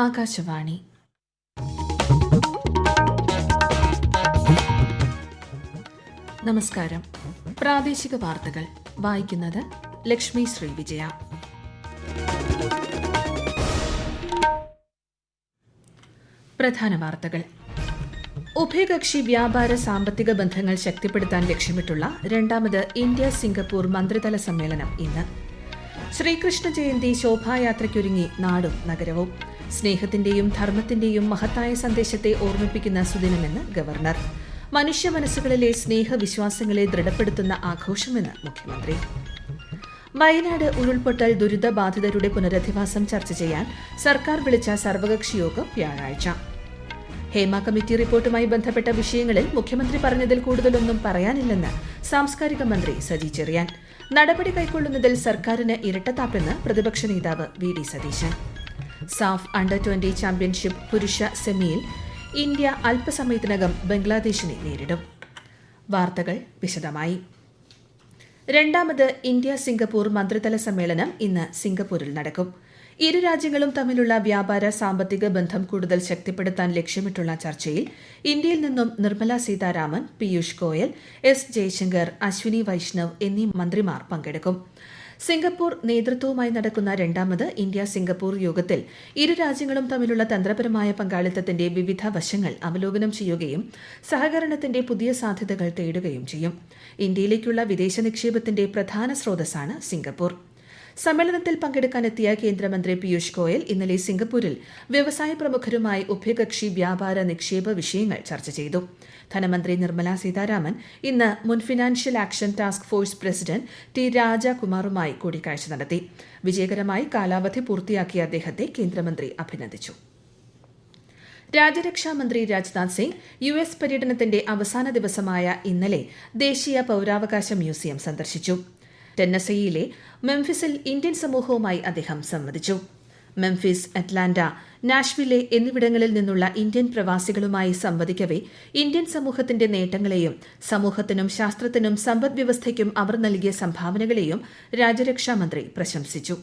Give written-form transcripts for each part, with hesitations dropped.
ആകാശവാണി. നമസ്കാരം. പ്രാദേശിക വാർത്തകൾ വായിക്കുന്നത് ലക്ഷ്മി ശ്രീ വിജയ. പ്രധാന വാർത്തകൾ. ഉഭയകക്ഷി വ്യാപാര സാമ്പത്തിക ബന്ധങ്ങൾ ശക്തിപ്പെടുത്താൻ ലക്ഷ്യമിട്ടുള്ള രണ്ടാമത് ഇന്ത്യ സിംഗപ്പൂർ മന്ത്രിതല സമ്മേളനം ഇന്ന്. ശ്രീകൃഷ്ണ ജയന്തി ശോഭായാത്രയ്ക്കൊരുങ്ങി നാടും നഗരവും. സ്നേഹത്തിന്റെയും ധർമ്മത്തിന്റെയും മഹത്തായ സന്ദേശത്തെ ഓർമ്മിപ്പിക്കുന്ന സുദിനമെന്ന് ഗവർണർ. മനുഷ്യ മനസ്സുകളിലെ സ്നേഹവിശ്വാസങ്ങളെ ദൃഢപ്പെടുത്തുന്ന ആഘോഷമെന്ന് മുഖ്യമന്ത്രി. വയനാട് ഉരുൾപൊട്ടൽ ദുരിതബാധിതരുടെ പുനരധിവാസം ചർച്ച ചെയ്യാൻ സർക്കാർ വിളിച്ച സർവകക്ഷി യോഗം വ്യാഴാഴ്ച. ഹേമ കമ്മിറ്റി റിപ്പോർട്ടുമായി ബന്ധപ്പെട്ട വിഷയങ്ങളിൽ മുഖ്യമന്ത്രി പറഞ്ഞതിൽ കൂടുതലൊന്നും പറയാനില്ലെന്ന് സാംസ്കാരിക മന്ത്രി സജി ചെറിയാൻ. നടപടി കൈക്കൊള്ളുന്നതിൽ സർക്കാരിന് ഇരട്ടത്താപ്പെന്ന് പ്രതിപക്ഷ നേതാവ് V D Satheesan. SAFF under twenty championship പുരുഷ സെമിയിൽ ഇന്ത്യ അല്പസമയത്തിനകം ബംഗ്ലാദേശിനെ നേരിടും. വാർത്തകൾ വിശദമായി. രണ്ടാമത് ഇന്ത്യ സിംഗപ്പൂർ മന്ത്രിതല സമ്മേളനം ഇന്ന് സിംഗപ്പൂരിൽ നടക്കും. ഇരു രാജ്യങ്ങളും തമ്മിലുള്ള വ്യാപാര സാമ്പത്തിക ബന്ധം കൂടുതൽ ശക്തിപ്പെടുത്താൻ ലക്ഷ്യമിട്ടുള്ള ചർച്ചയിൽ ഇന്ത്യയിൽ നിന്നും നിർമ്മല സീതാരാമൻ, പീയൂഷ് ഗോയൽ, എസ് ജയശങ്കർ, അശ്വിനി വൈഷ്ണവ് എന്നീ മന്ത്രിമാർ പങ്കെടുക്കും. സിംഗപ്പൂർ നേതൃത്വവുമായി നടക്കുന്ന രണ്ടാമത് ഇന്ത്യ സിംഗപ്പൂർ യോഗത്തിൽ ഇരു രാജ്യങ്ങളും തമ്മിലുള്ള തന്ത്രപരമായ പങ്കാളിത്തത്തിന്റെ വിവിധ വശങ്ങൾ അവലോകനം ചെയ്യുകയും സഹകരണത്തിന്റെ പുതിയ സാധ്യതകൾ തേടുകയും ചെയ്യും. ഇന്ത്യയിലേക്കുള്ള വിദേശ നിക്ഷേപത്തിന്റെ പ്രധാന സ്രോതസ്സാണ് സിംഗപ്പൂർ. സമ്മേളനത്തിൽ പങ്കെടുക്കാനെത്തിയ കേന്ദ്രമന്ത്രി പീയൂഷ് ഗോയൽ ഇന്നലെ സിംഗപ്പൂരിൽ വ്യവസായ പ്രമുഖരുമായി ഉഭയകക്ഷി വ്യാപാര നിക്ഷേപ വിഷയങ്ങൾ ചർച്ച ചെയ്തു. ധനമന്ത്രി നിർമ്മല സീതാരാമൻ ഇന്ന് മുൻ financial action task force president T രാജകുമാറുമായി കൂടിക്കാഴ്ച നടത്തി. വിജയകരമായി കാലാവധി പൂർത്തിയാക്കിയ അദ്ദേഹത്തെ കേന്ദ്രമന്ത്രി അഭിനന്ദിച്ചു. രാജ്യരക്ഷാമന്ത്രി രാജ്നാഥ് സിംഗ് US പര്യടനത്തിന്റെ അവസാന ദിവസമായ ഇന്നലെ ദേശീയ പൌരാവകാശ മ്യൂസിയം സന്ദർശിച്ചു. ടെന്നസിയിലെ മെംഫിസിൽ ഇന്ത്യൻ സമൂഹവുമായി അദ്ദേഹം സംവദിച്ചു. മെംഫിസ്, അറ്റ്ലാന്റ, നാഷ്വില്ലെ എന്നിവിടങ്ങളിൽ നിന്നുള്ള ഇന്ത്യൻ പ്രവാസികളുമായി സംവദിക്കവെ ഇന്ത്യൻ സമൂഹത്തിന്റെ നേട്ടങ്ങളെയും സമൂഹത്തിനും ശാസ്ത്രത്തിനും സമ്പദ്വ്യവസ്ഥയ്ക്കും അവർ നൽകിയ സംഭാവനകളെയും രാജ്യരക്ഷാമന്ത്രി പ്രശംസിച്ചു.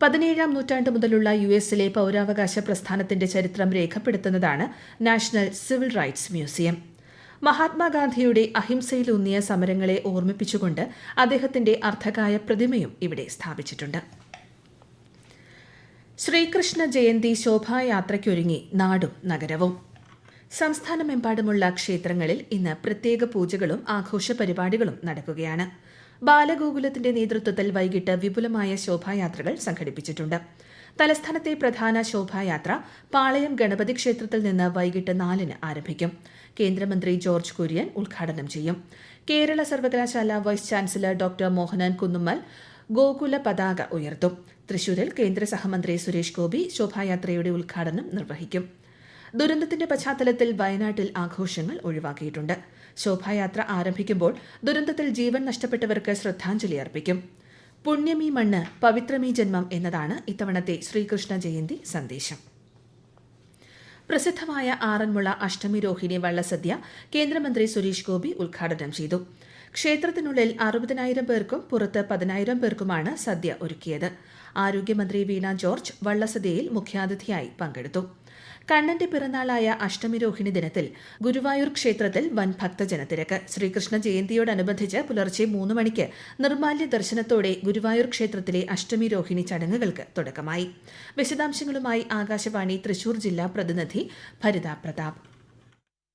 17ാം നൂറ്റാണ്ട് മുതലുള്ള US പൌരാവകാശ പ്രസ്ഥാനത്തിന്റെ ചരിത്രം രേഖപ്പെടുത്തുന്നതാണ് നാഷണൽ സിവിൽ റൈറ്റ്സ് മ്യൂസിയം. മഹാത്മാഗാന്ധിയുടെ അഹിംസയിലൂന്നിയ സമരങ്ങളെ ഓർമ്മിപ്പിച്ചുകൊണ്ട് അദ്ദേഹത്തിന്റെ അർദ്ധകായ പ്രതിമയും ഇവിടെ സ്ഥാപിച്ചിട്ടുണ്ട്. ശ്രീകൃഷ്ണ ജയന്തി ശോഭായാത്രയ്ക്കൊരുങ്ങി നാടും നഗരവും. സംസ്ഥാനമെമ്പാടുമുള്ള ക്ഷേത്രങ്ങളിൽ ഇന്ന് പ്രത്യേക പൂജകളും ആഘോഷ പരിപാടികളും നടക്കുകയാണ്. ബാലഗോകുലത്തിന്റെ നേതൃത്വത്തിൽ വൈകിട്ട് വിപുലമായ ശോഭായാത്രകൾ സംഘടിപ്പിച്ചിട്ടുണ്ട്. തലസ്ഥാനത്തെ പ്രധാന ശോഭായാത്ര പാളയം ഗണപതി ക്ഷേത്രത്തിൽ നിന്ന് വൈകിട്ട് 4-ന് ആരംഭിക്കും. കേന്ദ്രമന്ത്രി ജോർജ് കുര്യൻ ഉദ്ഘാടനം ചെയ്യും. കേരള സർവകലാശാല vice chancellor doctor Mohanan Kunnummal ഗോകുല പതാക ഉയർത്തും. തൃശൂരിൽ കേന്ദ്ര സഹമന്ത്രി സുരേഷ് ഗോപി ശോഭായാത്രയുടെ ഉദ്ഘാടനം നിർവഹിക്കും. ദുരന്തത്തിന്റെ പശ്ചാത്തലത്തിൽ വയനാട്ടിൽ ആഘോഷങ്ങൾ ഒഴിവാക്കിയിട്ടുണ്ട്. ശോഭായാത്ര ആരംഭിക്കുമ്പോൾ ദുരന്തത്തിൽ ജീവൻ നഷ്ടപ്പെട്ടവർക്ക് ശ്രദ്ധാഞ്ജലി അർപ്പിക്കും. പുണ്യമീ മണ്ണ് പവിത്രമീ ജന്മം എന്നതാണ് ഇത്തവണത്തെ ശ്രീകൃഷ്ണ ജയന്തി സന്ദേശം. പ്രസിദ്ധമായ ആറന്മുള അഷ്ടമി രോഹിണി വള്ളസദ്യ കേന്ദ്രമന്ത്രി സുരേഷ് ഗോപി ഉദ്ഘാടനം ചെയ്തു. ക്ഷേത്രത്തിനുള്ളിൽ 60,000 പേർക്കും പുറത്ത് 10,000 പേർക്കുമാണ് സദ്യ ഒരുക്കിയത്. ആരോഗ്യമന്ത്രി വീണ ജോർജ് വള്ളസദ്യയിൽ മുഖ്യാതിഥിയായി പങ്കെടുത്തു. കണ്ണന്റെ പിറന്നാളായ അഷ്ടമി രോഹിണി ദിനത്തിൽ ഗുരുവായൂർ ക്ഷേത്രത്തിൽ വൻ ഭക്തജനത്തിരക്ക്. ശ്രീകൃഷ്ണ ജയന്തിയോടനുബന്ധിച്ച് പുലർച്ചെ 3 മണിക്ക് നിർമാല്യ ദർശനത്തോടെ ഗുരുവായൂർ ക്ഷേത്രത്തിലെ അഷ്ടമി രോഹിണി ചടങ്ങുകൾക്ക് തുടക്കമായി. വിശദാംശങ്ങളുമായി ആകാശവാണി തൃശൂർ ജില്ലാ പ്രതിനിധി ഭരിത പ്രതാപ്.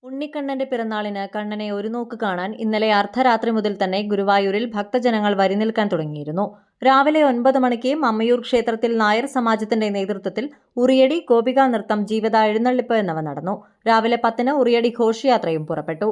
ഉണ്ണിക്കണ്ണന്റെ പിറന്നാളിന് കണ്ണനെ ഒരു നോക്ക് കാണാൻ ഇന്നലെ അർദ്ധരാത്രി മുതൽ തന്നെ ഗുരുവായൂരിൽ ഭക്തജനങ്ങൾ വരിനിൽക്കാൻ തുടങ്ങിയിരുന്നു. രാവിലെ 9 മണിക്ക് മമ്മയൂർ ക്ഷേത്രത്തിൽ നായർ സമാജത്തിന്റെ നേതൃത്വത്തിൽ ഉറിയടി, ഗോപികാ നൃത്തം, ജീവിത എഴുന്നള്ളിപ്പ് എന്നിവ നടന്നു. രാവിലെ 10-ന് ഉറിയടി ഘോഷയാത്രയും പുറപ്പെട്ടു.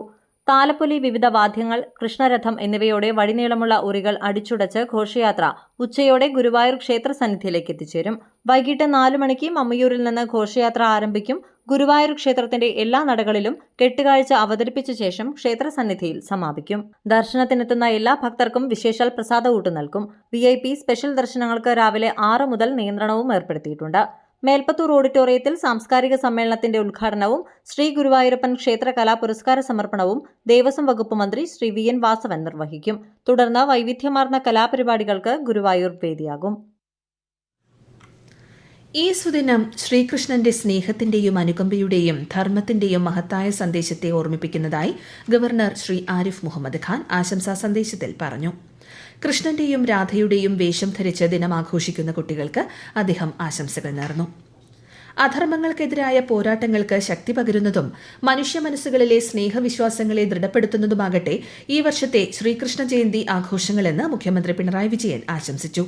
താലപ്പൊലി, വിവിധ വാദ്യങ്ങൾ, കൃഷ്ണരഥം എന്നിവയോടെ വഴിനീളമുള്ള ഉറികൾ അടിച്ചുടച്ച് ഘോഷയാത്ര ഉച്ചയോടെ ഗുരുവായൂർ ക്ഷേത്ര സന്നിധിയിലേക്ക് എത്തിച്ചേരും. വൈകിട്ട് 4 മണിക്ക് മമ്മയൂരിൽ നിന്ന് ഘോഷയാത്ര ആരംഭിക്കും. ഗുരുവായൂർ ക്ഷേത്രത്തിന്റെ എല്ലാ നടകളിലും കെട്ടുകാഴ്ച അവതരിപ്പിച്ച ശേഷം ക്ഷേത്രസന്നിധിയിൽ സമാപിക്കും. ദർശനത്തിനെത്തുന്ന എല്ലാ ഭക്തർക്കും വിശേഷാൽ പ്രസാദ ഊട്ട് നൽകും. VIP സ്പെഷ്യൽ ദർശനങ്ങൾക്ക് രാവിലെ 6 മുതൽ നിയന്ത്രണവും ഏർപ്പെടുത്തിയിട്ടുണ്ട്. മേൽപ്പത്തൂർ ഓഡിറ്റോറിയത്തിൽ സാംസ്കാരിക സമ്മേളനത്തിന്റെ ഉദ്ഘാടനവും ശ്രീ ഗുരുവായൂരപ്പൻ ക്ഷേത്ര കലാ പുരസ്കാര സമർപ്പണവും ദേവസ്വം വകുപ്പ് മന്ത്രി ശ്രീ VN വാസവൻ നിർവഹിക്കും. തുടർന്ന് വൈവിധ്യമാർന്ന കലാപരിപാടികൾക്ക് ഗുരുവായൂർ വേദിയാകും. ഈ സുദിനം ശ്രീകൃഷ്ണന്റെ സ്നേഹത്തിന്റെയും അനുകമ്പയുടെയും ധർമ്മത്തിന്റെയും മഹത്തായ സന്ദേശത്തെ ഓർമ്മിപ്പിക്കുന്നതായി ഗവർണർ ശ്രീ ആരിഫ് മുഹമ്മദ് ഖാൻ ആശംസാ സന്ദേശത്തിൽ പറഞ്ഞു. കൃഷ്ണന്റെയും രാധയുടെയും വേഷം ധരിച്ച് ദിനം ആഘോഷിക്കുന്ന കുട്ടികൾക്ക് അദ്ദേഹം ആശംസകൾ നേർന്നു. അധർമ്മങ്ങൾക്കെതിരായ പോരാട്ടങ്ങൾക്ക് ശക്തി പകരുന്നതും മനുഷ്യ മനസ്സുകളിലെ സ്നേഹവിശ്വാസങ്ങളെ ദൃഢപ്പെടുത്തുന്നതുമാകട്ടെ ഈ വർഷത്തെ ശ്രീകൃഷ്ണ ജയന്തി ആഘോഷങ്ങളെന്ന് മുഖ്യമന്ത്രി പിണറായി വിജയൻ ആശംസിച്ചു.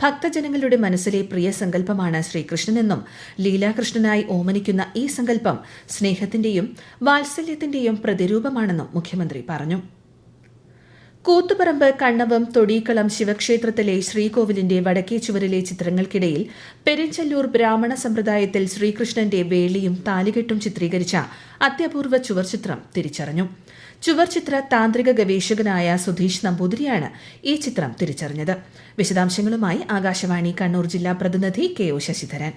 ഭക്തജനങ്ങളുടെ മനസ്സിലെ പ്രിയ സങ്കല്പമാണ് ശ്രീകൃഷ്ണനെന്നും ലീലാകൃഷ്ണനായി ഓമനിക്കുന്ന ഈ സങ്കല്പം സ്നേഹത്തിന്റെയും വാത്സല്യത്തിന്റെയും പ്രതിരൂപമാണെന്നും മുഖ്യമന്ത്രി പറഞ്ഞു. കൂത്തുപറമ്പ് കണ്ണവം തൊടീക്കളം ശിവക്ഷേത്രത്തിലെ ശ്രീകോവിലിന്റെ വടക്കേ ചുവരിലെ ചിത്രങ്ങൾക്കിടയിൽ പെരിഞ്ചല്ലൂർ ബ്രാഹ്മണ സമ്പ്രദായത്തിൽ ശ്രീകൃഷ്ണന്റെ വേളിയും താലികെട്ടും ചിത്രീകരിച്ച അത്യപൂർവ ചുവർചിത്രം തിരിച്ചറിഞ്ഞു. ചുവർചിത്ര താന്ത്രിക ഗവേഷകനായ സുധീഷ് നമ്പൂതിരിയാണ് ഈ ചിത്രം തിരിച്ചറിഞ്ഞത്. വിശദാംശങ്ങളുമായി ആകാശവാണി കണ്ണൂർ ജില്ലാ പ്രതിനിധി കെ ഒ ശശിധരൻ.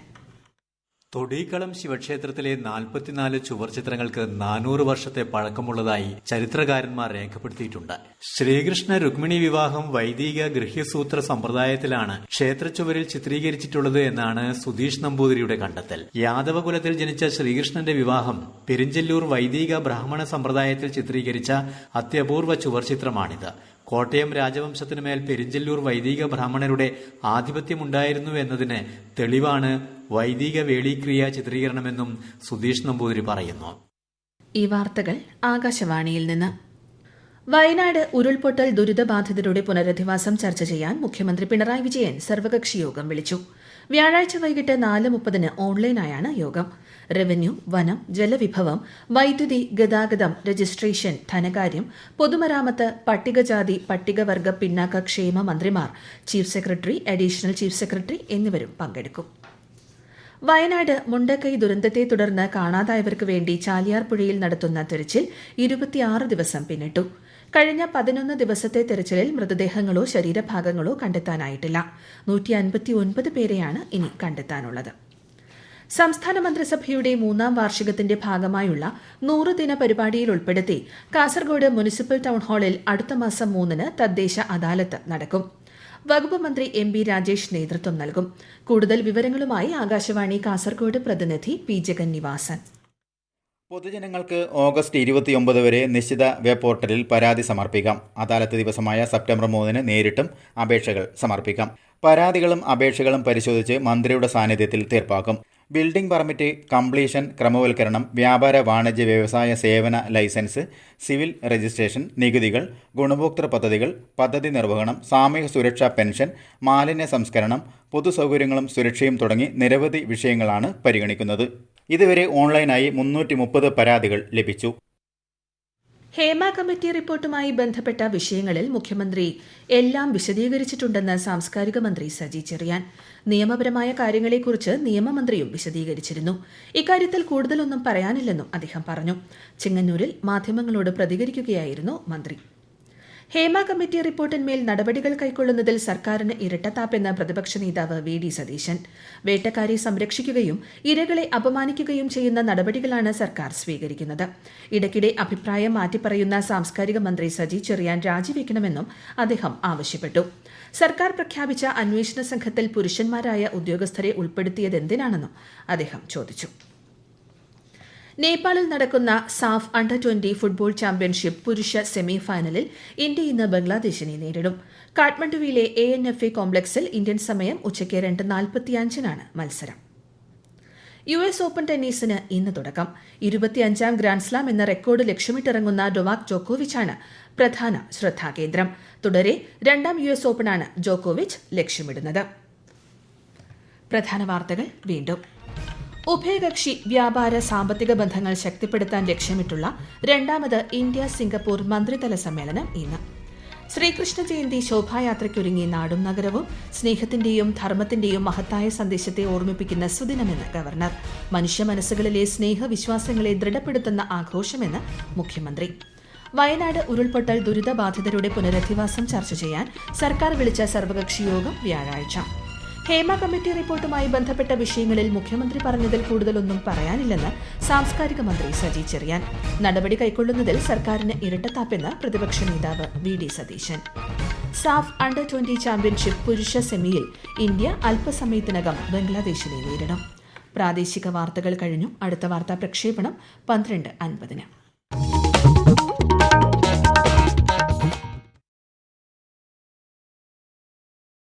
തൊടീക്കളം ശിവക്ഷേത്രത്തിലെ 44 ചുവർചിത്രങ്ങൾക്ക് 400 വർഷത്തെ പഴക്കമുള്ളതായി ചരിത്രകാരന്മാർ രേഖപ്പെടുത്തിയിട്ടുണ്ട്. ശ്രീകൃഷ്ണ രുക്മിണി വിവാഹം വൈദിക ഗൃഹ്യസൂത്ര സമ്പ്രദായത്തിലാണ് ക്ഷേത്രച്ചുവരിൽ ചിത്രീകരിച്ചിട്ടുള്ളത് എന്നാണ് സുധീഷ് നമ്പൂതിരിയുടെ കണ്ടെത്തൽ. യാദവകുലത്തിൽ ജനിച്ച ശ്രീകൃഷ്ണന്റെ വിവാഹം പെരിഞ്ചല്ലൂർ വൈദിക ബ്രാഹ്മണ സമ്പ്രദായത്തിൽ ചിത്രീകരിച്ച അത്യപൂർവ ചുവർചിത്രമാണിത്. കോട്ടയം രാജവംശത്തിനുമേൽ പെരിഞ്ചല്ലൂർ വൈദിക ബ്രാഹ്മണരുടെ ആധിപത്യമുണ്ടായിരുന്നു എന്നതിന് തെളിവാണ് വൈദിക വേളീക്രിയ ചിത്രീകരണമെന്നും സുധീഷ് നമ്പൂതിരി പറയുന്നു. ഈ വാർത്തകൾ ആകാശവാണിയിൽ നിന്ന്. വയനാട് ഉരുൾപൊട്ടൽ ദുരിതബാധിതരുടെ പുനരധിവാസം ചർച്ച ചെയ്യാൻ മുഖ്യമന്ത്രി പിണറായി വിജയൻ സർവകക്ഷി യോഗം വിളിച്ചു. വ്യാഴാഴ്ച വൈകിട്ട് 4:30 ഓൺലൈനായാണ് യോഗം. റവന്യൂ, വനം, ജലവിഭവം, വൈദ്യുതി, ഗതാഗതം, രജിസ്ട്രേഷൻ, ധനകാര്യം, പൊതുമരാമത്ത്, പട്ടികജാതി പട്ടികവർഗ പിന്നാക്ക ക്ഷേമ മന്ത്രിമാർ, chief secretary, additional chief secretary എന്നിവരും പങ്കെടുക്കും. വയനാട് മുണ്ടക്കൈ ദുരന്തത്തെ തുടർന്ന് കാണാതായവർക്ക് വേണ്ടി ചാലിയാർ പുഴയിൽ നടത്തുന്ന തെരച്ചിൽ 26 ദിവസം പിന്നിട്ടു. കഴിഞ്ഞ 11 ദിവസത്തെ തെരച്ചിലിൽ മൃതദേഹങ്ങളോ ശരീരഭാഗങ്ങളോ കണ്ടെത്താനായിട്ടില്ല. 159 പേരെയാണ് ഇനി കണ്ടെത്താനുള്ളത്. സംസ്ഥാന മന്ത്രിസഭയുടെ 3ാം വാർഷികത്തിന്റെ ഭാഗമായുള്ള 100 ദിന പരിപാടിയിൽ ഉൾപ്പെടുത്തി കാസർഗോഡ് മുനിസിപ്പൽ ടൌൺ ഹാളിൽ അടുത്ത മാസം 3-ന് തദ്ദേശ അദാലത്ത് നടക്കും. വകുപ്പ് മന്ത്രി എം ബി രാജേഷ് നേതൃത്വം നൽകും. കൂടുതൽ വിവരങ്ങളുമായി ആകാശവാണി കാസർഗോഡ് പ്രതിനിധി പി ജഗന്നിവാസൻ. പൊതുജനങ്ങൾക്ക് ഓഗസ്റ്റ് 29 വരെ നിശ്ചിത വെബ് പോർട്ടലിൽ പരാതി സമർപ്പിക്കാം. അദാലത്ത് ദിവസമായ സെപ്റ്റംബർ 3-ന് നേരിട്ടും അപേക്ഷകൾ സമർപ്പിക്കാം. പരാതികളും അപേക്ഷകളും പരിശോധിച്ച് മന്ത്രിയുടെ സാന്നിധ്യത്തിൽ തീർപ്പാക്കും. ബിൽഡിംഗ് പെർമിറ്റ്, കംപ്ലീഷൻ, ക്രമവൽക്കരണം, വ്യാപാര വാണിജ്യ വ്യവസായ സേവന ലൈസൻസ്, സിവിൽ രജിസ്ട്രേഷൻ, നികുതികൾ, ഗുണഭോക്തൃ പദ്ധതികൾ, പദ്ധതി നിർവഹണം, സാമൂഹ്യ സുരക്ഷാ പെൻഷൻ, മാലിന്യ സംസ്കരണം, പൊതുസൗകര്യങ്ങളും സുരക്ഷയും തുടങ്ങി നിരവധി വിഷയങ്ങളാണ് പരിഗണിക്കുന്നത്. ഇതുവരെ ഓൺലൈനായി 330 പരാതികൾ ലഭിച്ചു. ഹേമ കമ്മിറ്റി റിപ്പോർട്ടുമായി ബന്ധപ്പെട്ട വിഷയങ്ങളിൽ മുഖ്യമന്ത്രി എല്ലാം വിശദീകരിച്ചിട്ടുണ്ടെന്ന് സാംസ്കാരിക മന്ത്രി സജി ചെറിയാൻ. നിയമപരമായ കാര്യങ്ങളെക്കുറിച്ച് നിയമമന്ത്രിയും വിശദീകരിച്ചിരുന്നു. ഇക്കാര്യത്തിൽ കൂടുതലൊന്നും പറയാനില്ലെന്നും അദ്ദേഹം പറഞ്ഞു. ചെങ്ങന്നൂരിൽ മാധ്യമങ്ങളോട് പ്രതികരിക്കുകയായിരുന്നു മന്ത്രി. ഹേമ കമ്മിറ്റി റിപ്പോർട്ടിന്മേൽ നടപടികൾ കൈക്കൊള്ളുന്നതിൽ സർക്കാരിന് ഇരട്ടത്താപ്പെന്ന് പ്രതിപക്ഷ നേതാവ് വി ഡി സതീശൻ. വേട്ടക്കാരെ സംരക്ഷിക്കുകയും ഇരകളെ അപമാനിക്കുകയും ചെയ്യുന്ന നടപടികളാണ് സർക്കാർ സ്വീകരിക്കുന്നത്. ഇടയ്ക്കിടെ അഭിപ്രായം മാറ്റിപ്പറയുന്ന സാംസ്കാരിക മന്ത്രി സജി ചെറിയാൻ രാജിവെക്കണമെന്നും അദ്ദേഹം ആവശ്യപ്പെട്ടു. സർക്കാർ പ്രഖ്യാപിച്ച അന്വേഷണ സംഘത്തിൽ പുരുഷന്മാരായ ഉദ്യോഗസ്ഥരെ ഉൾപ്പെടുത്തിയതെന്തിനാണെന്നും അദ്ദേഹം ചോദിച്ചു. നേപ്പാളിൽ നടക്കുന്ന സാഫ് അണ്ടർ-20 ഫുട്ബോൾ ചാമ്പ്യൻഷിപ്പ് പുരുഷ സെമി ഫൈനലിൽ ഇന്ത്യ ഇന്ന് ബംഗ്ലാദേശിനെ നേരിടും. കാഠ്മണ്ഡുവിലെ ANFA കോംപ്ലക്സിൽ ഇന്ത്യൻ സമയം ഉച്ചയ്ക്ക് 2:45-നാണ് മത്സരം. US ഓപ്പൺ ടെന്നീസിന് ഇന്ന് തുടക്കം. 25ാം ഗ്രാൻഡ്സ്ലാം എന്ന റെക്കോർഡ് ലക്ഷ്യമിട്ടിറങ്ങുന്ന നൊവാക് ജോക്കോവിച്ചാണ് പ്രധാന ശ്രദ്ധാകേന്ദ്രം. തുടരെ 2ാം US ഓപ്പണാണ് ജോക്കോവിച്ച് ലക്ഷ്യമിടുന്നത്. പ്രധാന വാർത്തകൾ വീണ്ടും. ഉഭയകക്ഷി വ്യാപാര സാമ്പത്തിക ബന്ധങ്ങൾ ശക്തിപ്പെടുത്താൻ ലക്ഷ്യമിട്ടുള്ള 2ാമത് ഇന്ത്യ സിംഗപ്പൂർ മന്ത്രിതല സമ്മേളനം ഇന്ന്. ശ്രീകൃഷ്ണ ജയന്തി ശോഭായാത്രയ്ക്കൊരുങ്ങി നാടും നഗരവും. സ്നേഹത്തിന്റെയും ധർമ്മത്തിന്റെയും മഹത്തായ സന്ദേശത്തെ ഓർമ്മിപ്പിക്കുന്ന സുദിനമെന്ന് ഗവർണർ. മനുഷ്യ മനസ്സുകളിലെ സ്നേഹവിശ്വാസങ്ങളെ ദൃഢപ്പെടുത്തുന്ന ആഘോഷമെന്ന് മുഖ്യമന്ത്രി. വയനാട് ഉരുൾപൊട്ടൽ ദുരിതബാധിതരുടെ പുനരധിവാസം ചർച്ച ചെയ്യാൻ സർക്കാർ വിളിച്ച സർവകക്ഷി യോഗം വ്യാഴാഴ്ച. ഹേമ കമ്മിറ്റി റിപ്പോർട്ടുമായി ബന്ധപ്പെട്ട വിഷയങ്ങളിൽ മുഖ്യമന്ത്രി പറഞ്ഞതിൽ കൂടുതലൊന്നും പറയാനില്ലെന്ന് സാംസ്കാരിക മന്ത്രി സജി ചെറിയാൻ. നടപടി കൈക്കൊള്ളുന്നതിൽ സർക്കാരിന് ഇരട്ടത്താപ്പെന്ന് പ്രതിപക്ഷ നേതാവ് V D Satheesan. SAFF under 20 championship പുരുഷ സെമിയിൽ ഇന്ത്യ അല്പസമയത്തിനകം ബംഗ്ലാദേശിനെ നേരിടും. പ്രാദേശിക വാർത്തകൾ കഴിഞ്ഞു. അടുത്ത വാർത്താ പ്രക്ഷേപണം 12:50.